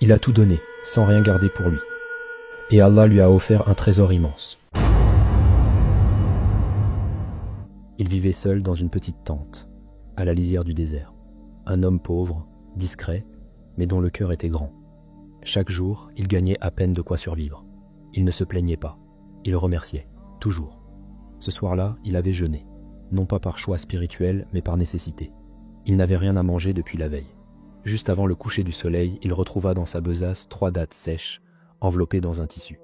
Il a tout donné, sans rien garder pour lui. Et Allah lui a offert un trésor immense. Il vivait seul dans une petite tente, à la lisière du désert. Un homme pauvre, discret, mais dont le cœur était grand. Chaque jour, il gagnait à peine de quoi survivre. Il ne se plaignait pas. Il remerciait, toujours. Ce soir-là, il avait jeûné, non pas par choix spirituel, mais par nécessité. Il n'avait rien à manger depuis la veille. Juste avant le coucher du soleil, il retrouva dans sa besace 3 dattes sèches, enveloppées dans un tissu.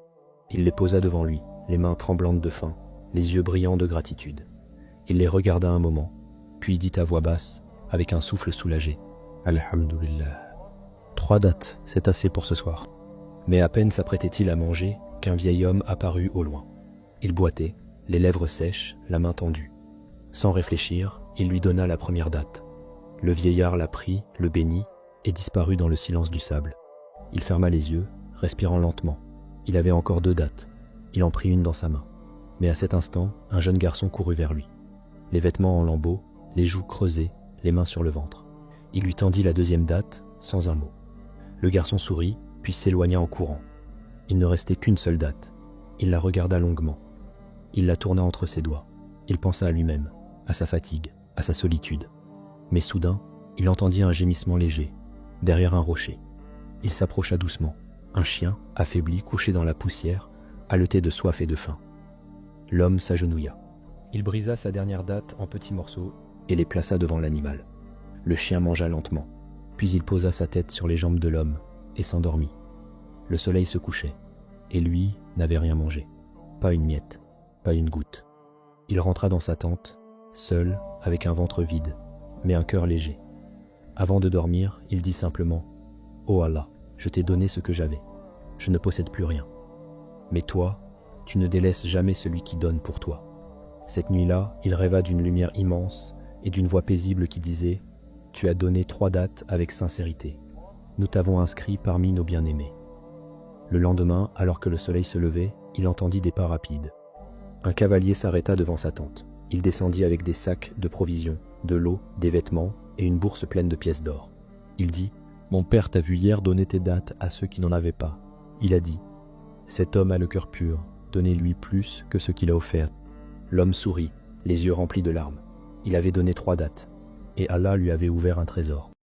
Il les posa devant lui, les mains tremblantes de faim, les yeux brillants de gratitude. Il les regarda un moment, puis dit à voix basse, avec un souffle soulagé, « Alhamdulillah. 3 dattes, c'est assez pour ce soir. » Mais à peine s'apprêtait-il à manger qu'un vieil homme apparut au loin. Il boitait, les lèvres sèches, la main tendue. Sans réfléchir, il lui donna la première datte. Le vieillard la prit, le bénit, et disparut dans le silence du sable. Il ferma les yeux, respirant lentement. Il avait encore 2 dattes. Il en prit une dans sa main. Mais à cet instant, un jeune garçon courut vers lui. Les vêtements en lambeaux, les joues creusées, les mains sur le ventre. Il lui tendit la 2e datte, sans un mot. Le garçon sourit, puis s'éloigna en courant. Il ne restait qu'une seule datte. Il la regarda longuement. Il la tourna entre ses doigts. Il pensa à lui-même, à sa fatigue, à sa solitude. Mais soudain, il entendit un gémissement léger, derrière un rocher. Il s'approcha doucement. Un chien, affaibli, couché dans la poussière, haletait de soif et de faim. L'homme s'agenouilla. Il brisa sa dernière datte en petits morceaux et les plaça devant l'animal. Le chien mangea lentement, puis il posa sa tête sur les jambes de l'homme et s'endormit. Le soleil se couchait, et lui n'avait rien mangé. Pas une miette, pas une goutte. Il rentra dans sa tente, seul, avec un ventre vide, mais un cœur léger. Avant de dormir, il dit simplement « Oh Allah, je t'ai donné ce que j'avais. Je ne possède plus rien. Mais toi, tu ne délaisses jamais celui qui donne pour toi. » Cette nuit-là, il rêva d'une lumière immense et d'une voix paisible qui disait « Tu as donné 3 dattes avec sincérité. Nous t'avons inscrit parmi nos bien-aimés. » Le lendemain, alors que le soleil se levait, il entendit des pas rapides. Un cavalier s'arrêta devant sa tente. Il descendit avec des sacs de provisions, de l'eau, des vêtements et une bourse pleine de pièces d'or. Il dit « Mon père t'a vu hier donner tes dattes à ceux qui n'en avaient pas. » Il a dit « Cet homme a le cœur pur, donnez-lui plus que ce qu'il a offert. » L'homme sourit, les yeux remplis de larmes. Il avait donné 3 dattes, et Allah lui avait ouvert un trésor.